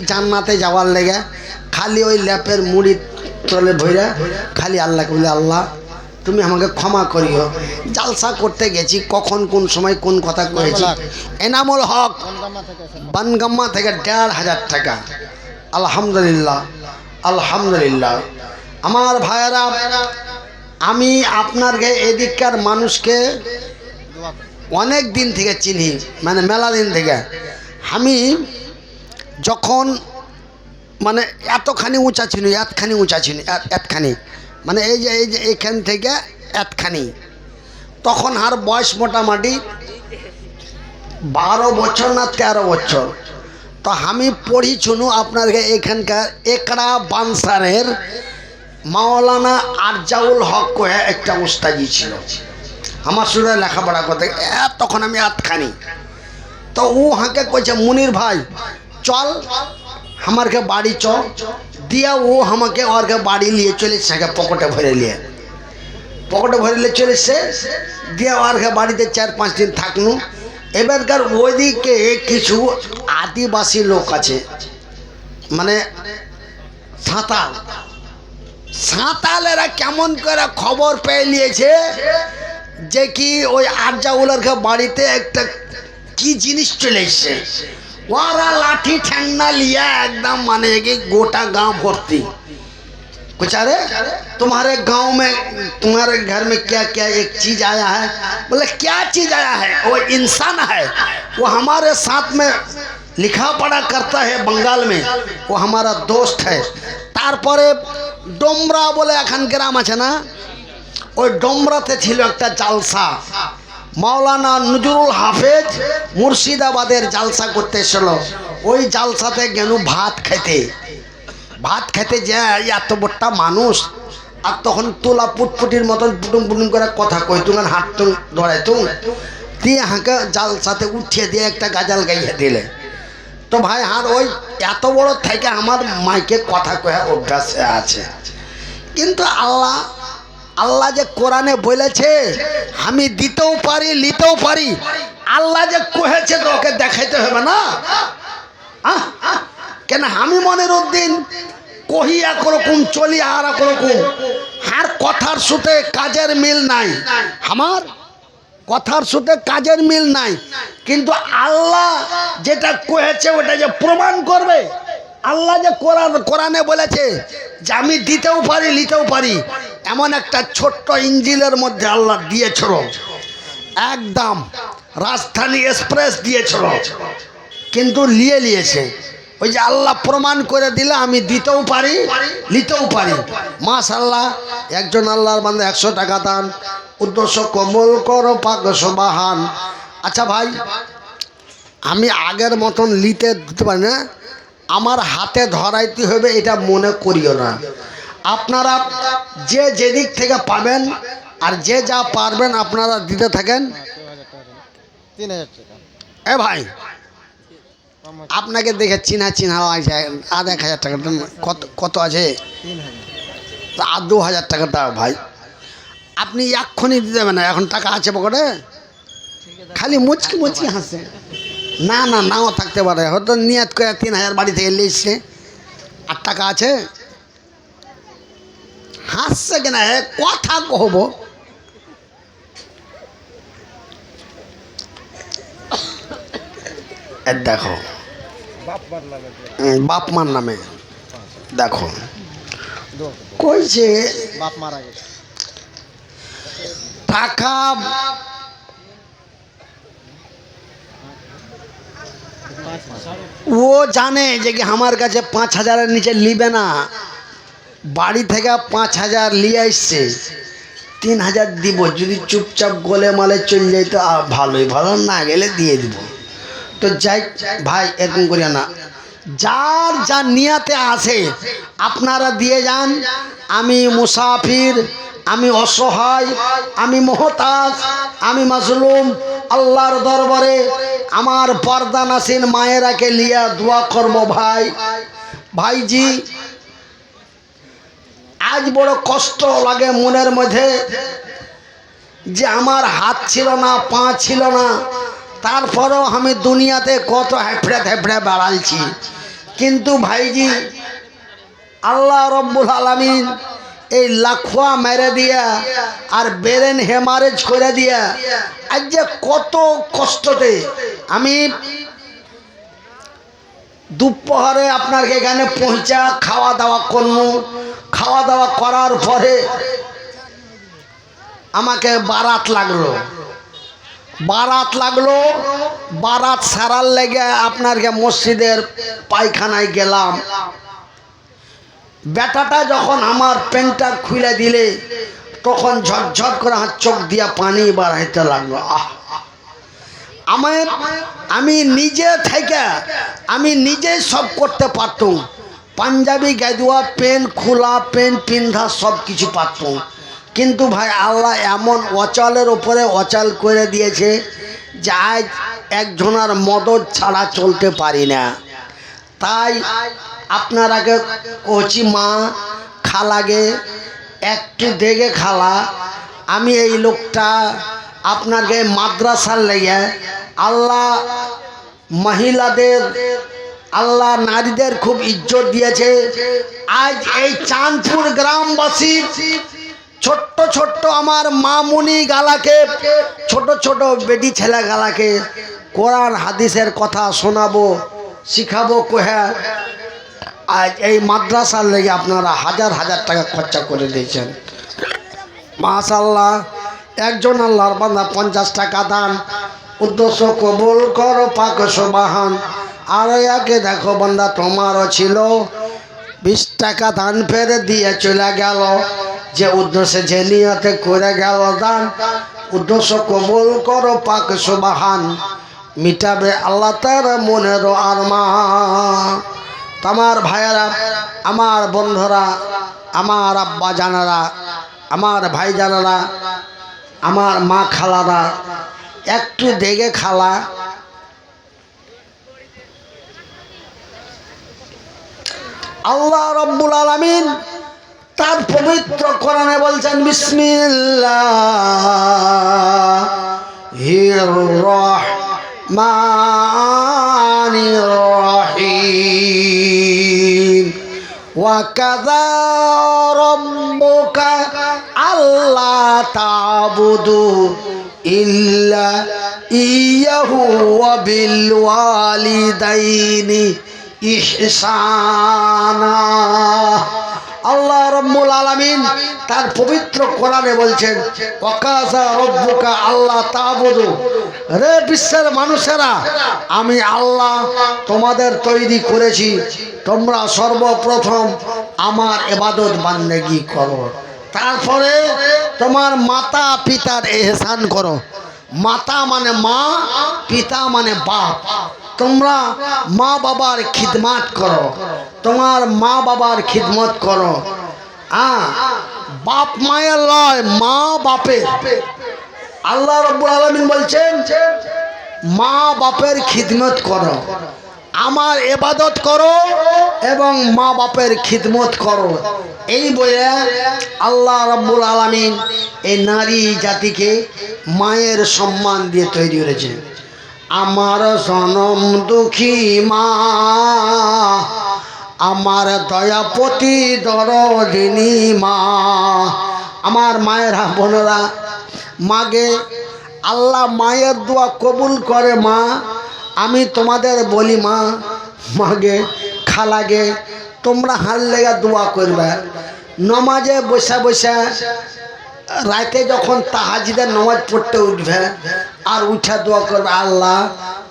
জান্নাতে যাওয়ার লেগে খালি ওই ল্যাপের মুড়ি তলে ভইরা খালি আল্লাহকে বলে, আল্লাহ তুমি আমাকে ক্ষমা করিও, জালসা করতে গেছি, কখন কোন সময় কোন কথা কয়েছি। এনামুল হক বনগাম্মা থেকে ১,৫০০ টাকা। আলহামদুলিল্লাহ, আলহামদুলিল্লাহ। আমার ভাইয়েরা, আমি আপনার এদিককার মানুষকে অনেক দিন থেকে চিনি, মানে মেলা দিন থেকে। আমি যখন মানে এতখানি উঁচা চিনি, এতখানি উঁচা চিনি, এতখানি মানে এই যে এইখান থেকে এতখানি, তখন আর বয়স মোটামুটি 12 বছর না 13 বছর। তো আমি পড়ি শুনু আপনার এখানকার একড়া বানসারের মাওলানা আরজাউল হক কয়ে একটা উস্তাজি ছিল, আমার সাথে লেখাপড়া করতে। তখন আমি এতখানি। তো ও হাঁকে কইছে, মুনির ভাই চল আমারকে বাড়ি চ দিয়া। ও আমাকে ওরকে বাড়ি নিয়ে চলে এসে পকেটে ভরে নিয়ে চলে এসে দিয়ে ওরকে বাড়িতে 4-5 দিন থাকনু। এবারকার ওইদিকে কিছু আদিবাসী লোক আছে, মানে সাঁতালেরা কেমন করে খবর পেয়ে নিয়েছে যে কি ওই আরজাউলের বাড়িতে একটা কি জিনিস চলে এসছে। ওরা লাঠি ঠ্যাংনা লিয়া एकदम माने कि गोटा गांव भर्ती। कुछ अरे तुम्हारे गांव में, तुम्हारे घर में क्या क्या एक चीज आया है? बोले क्या चीज आया है? वो इंसान है, वो हमारे साथ में लिखा पढ़ा करता है बंगाल में, वो हमारा दोस्त है। तारपरे डोमरा बोले एखान ग्राम आछे ना, ওই ডোমরাতে ছিল একটা জালসা। মাওলানা নজরুল হাফেজ মুর্শিদাবাদের জালসা করতে এসেছিল। ওই জালসাতে গেল ভাত খেতে যে এত বড়টা মানুষ, আর তখন তোলা পুটপুটির মতন পুটুম পুটুম করে কথা কই, তুঙ্গান হাত ধরাই দিয়ে হাঁকে জালসাতে উঠিয়ে দিয়ে একটা গাজাল গাইয়ে দিলে। তো ভাই আর ওই এত বড় থেকে আমার মাইকে কথা কয়ে অভ্যাস আছে। কিন্তু আল্লাহ যে কোরআনে বলেছে আমি দিতেও পারি নিতেও পারি, আল্লাহ যে কহেছে তো ওকে দেখাইতে হবে না? কেন আমি মনের উদ্দিন কহি একরকম চলি আর একরকম, আর কথার সাথে কাজের মিল নাই, আমার কথার সাথে কাজের মিল নাই। কিন্তু আল্লাহ যেটা কহেছে ওটা যে প্রমাণ করবে, আল্লাহ যে কোরআনে বলেছে যে আমি দিতেও পারি নিতেও পারি, এমন একটা ছোট্ট ইঞ্জিলের মধ্যে আল্লাহ দিয়েছিল, একদম রাজধানী এক্সপ্রেস দিয়েছিল, কিন্তু নিয়েছে। ওই যে আল্লাহ প্রমাণ করে দিলে আমি দিতেও পারি নিতেও পারি। মাশাআল্লাহ, একজন আল্লাহর বান্দা 100 টাকা দান, উদ্দেশ্য কবুল করো পাক সুবহান। আচ্ছা ভাই, আমি আগের মতন নিতে দিতে পারি না, আমার হাতে ধরাইতে হবে এটা মনে করিও না। আপনারা যে যেদিক থেকে পাবেন আর যে যা পারবেন আপনারা দিতে থাকেন। 3000 টাকা। এ ভাই, আপনাকে দেখে চিনা লাগছে, আর 1000 টাকা কত আছে? 3000। আর 2000 টাকা দাও ভাই। আপনি এক্ষুনি দিতে দেবেন না, এখন টাকা আছে পকেটে? খালি মুচকি হাসে। না নাও থাকতে পারে, হয়তো নিয়ত করে 3000 বাড়ি থেকে নিয়ে আর টাকা আছে। হাসছে কিনা কথা কহব। দেখো বাপ মার নামে দেখো কইছে বাপ মারা গেছে, টাকা ও জানে যে কি আমার কাছে 5000-এর নিচে নিবে না, বাড়ি থেকে 5000 নিয়ে আসছে, 3000 দিব। যদি চুপচাপ গোলে মালে চলে যাই তো ভালোই, ভালো না গেলে দিয়ে দিব। তো যাই ভাই, এরকম করিয়া না, যার যা নিয়াতে আছে আপনারা দিয়ে যান। আমি মুসাফির, আমি অসহায়, আমি মুহতাজ, আমি মাজলুম। আল্লাহর দরবারে আমার পর্দা নাসিন মায়েরাকে লিয়া দোয়া করব। ভাইজি, আজ বড় কষ্ট লাগে মনের মধ্যে যে আমার হাত ছিল না, পা ছিল না, তারপরেও আমি দুনিয়াতে কত হেফড়ে বেড়াইছি, কিন্তু ভাইজি আল্লাহ রব্বুল আলামিন এই লাখোয়া মেরে দিয়া আর বেরেন হেমারেজ করে দিয়া আজ যে কত কষ্টতে আমি দুপুরে আপনার এখানে পৌঁছা খাওয়া দাওয়া করবো। খাওয়া দাওয়া করার পরে আমাকে বারাত লাগলো। বারাত সারার লেগে আপনার মসজিদের পায়খানায় গেলাম। বেটাটা যখন আমার প্যান্টটা খুলে দিলে তখন ঝরঝর করে হাত চোখ দিয়া পানি বাড়াইতে লাগলো। আমি নিজে থেকে আমি নিজে সব করতে পারতাম। পাঞ্জাবি গাদুয়া প্যান্ট খোলা প্যান্ট পিন্ধা সব কিছু পারতাম, কিন্তু ভাই আল্লাহ এমন অচলের উপরে অচল করে দিয়েছে যে আজ একজনের মদত ছাড়া চলতে পারি না। তাই আপনারাকে কচি মা খালাগে একটু দেখে খালা, আমি এই লোকটা আপনাকে মাদ্রাসার লেগে আল্লাহ মহিলাদের আল্লাহ নারীদের খুব ইজ্জত দিয়েছে। আজ এই চাঁদপুর গ্রামবাসী ছোট্ট ছোট্ট আমার মামুনি গালাকে ছোট ছোট বেটি ছেলে গালাকে কোরআন হাদিসের কথা শোনাবো শিখাবো কোহা। আজ এই মাদ্রাসার লেগে আপনারা হাজার হাজার টাকা খরচা করে দিয়েছেন। মাশাআল্লাহ, একজন আল্লাহর বান্দা 50 টাকা দান, উদ্দেশ্য কবুল করো পাক সুবহান। আর একে দেখো বান্দা তোমারও ছিল 20 টাকা দান ফেরে দিয়ে চলে গেল, যে উদ্দেশ্যে যে নিয়তে করে গেল দান, উদ্দেশ্য কবুল করো পাক সুবহান, মিটাবে আল্লাহ তার মনের আরমান। আমার ভাইয়ারা, আমার বন্ধুরা, আমার আব্বা জানারা, আমার ভাই জানারা, আমার মা খালারা, একটু দেখে খালা। আল্লাহ রব্বুল আলামিন তার পবিত্র কোরআনে বলছেন বিসমিল্লাহির রহমানির রহিম। ওয়াকাযা রাব্বুকা আল্লা তা'বুদু ইল্লা ইয়্যাহু ওয়া বিল ওয়ালিদাইনি ইহসানা। আল্লাহ রাব্বুল আলামিন তার পবিত্র কোরআনে বলছেন ওয়াকাযা রাব্বুকা আল্লা তা'বুদু, রে বিশ্বের মানুষেরা, আমি আল্লাহ তোমাদের তৈরি করেছি, তোমরা সর্বপ্রথম আমার ইবাদত বান্দেগি করো, তারপরে তোমার মাতা পিতার ইহসান করো। মাতা মানে মা, পিতা মানে বাপ। তোমরা মা বাবার খিদমত করো, তোমার মা বাবার খিদমত করো। বাপ মায়ের লয়, মা বাপের। আল্লাহ রাব্বুল আলামিন বলছেন মা বাপের খিদমত করো, আমার ইবাদত করো এবং মা বাপের খিদমত করো। এই বলে আল্লাহ রাব্বুল আলামিন এই নারী জাতিকে মায়ের সম্মান দিয়ে তৈরি করেছে। আমার জনম দুঃখী মা, আমার দয়াপতি দরদিনী মা। আমার মায়েরা বোনেরা, মাগে আল্লাহ মায়ের দোয়া কবুল করে। মা আমি তোমাদের বলি মা, মাগে খালাগে তোমরা হার লেগা দোয়া করবে। নমাজে বসে বসে রাতে যখন তাহাজ্জুদের নামাজ পড়তে উঠবে আর উঠা দোয়া করবে, আল্লাহ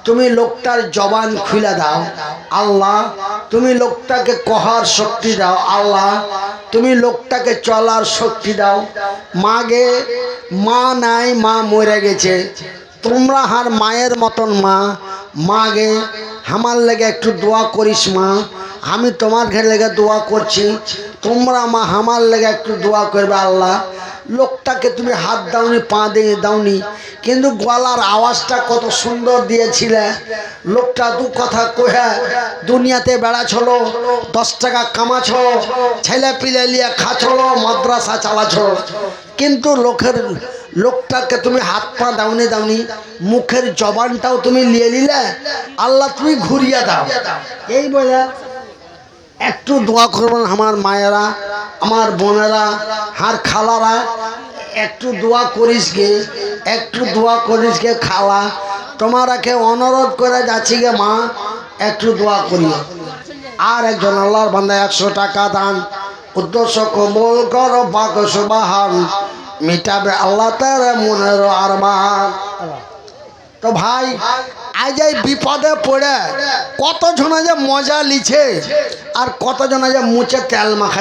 তুমি লোকটার জবান খুলে দাও, আল্লাহ তুমি লোকটাকে কহার শক্তি দাও, আল্লাহ তুমি লোকটাকে চলার শক্তি দাও। মাগে মা নাই, মা মরে গেছে, তোমরা হার মায়ের মতন মা। মাগে আমার লেগে একটু দোয়া করিস মা, আমি তোমার ঘরে লেগে দোয়া করছি, তোমরা মা আমার লেগে একটু দোয়া করবে। আল্লাহ লোকটাকে তুমি হাত দাওনি, পা দিয়ে দাওনি, কিন্তু গলার আওয়াজটা কত সুন্দর দিয়েছিলে। লোকটা দু কথা কহে দুনিয়াতে বেড়াছিল, 10 টাকা কামাছ, ছেলে পিলে লিয়ে খাচ্ছিল, মাদ্রাসা চালাছ, কিন্তু লোকটাকে তুমি হাত পা দাওনি, মুখের জবানটাও তুমি নিয়ে নিলে। আল্লাহ তুমি ঘুরিয়ে দাও। এই বলে একটু দোয়া করবেন আমার মায়েরা, আমার বোনেরা, আর খালারা, একটু দোয়া করিস গে, একটু দোয়া করিস গে খালা, তোমারাকে অনুরোধ করে যাচ্ছি গে মা, একটু দোয়া করিও। আর একজন আল্লাহর বান্দা 100 টাকা দান, উদ্দেশ্য কবুল করো পাক সুবহান, মিটাবে আল্লাহ তার মনের আরমান। তো ভাই আজ এই বিপদে পড়ে কতজনে যে মজা লিছে আর কতজনে যে মুছে তেল মাখাই।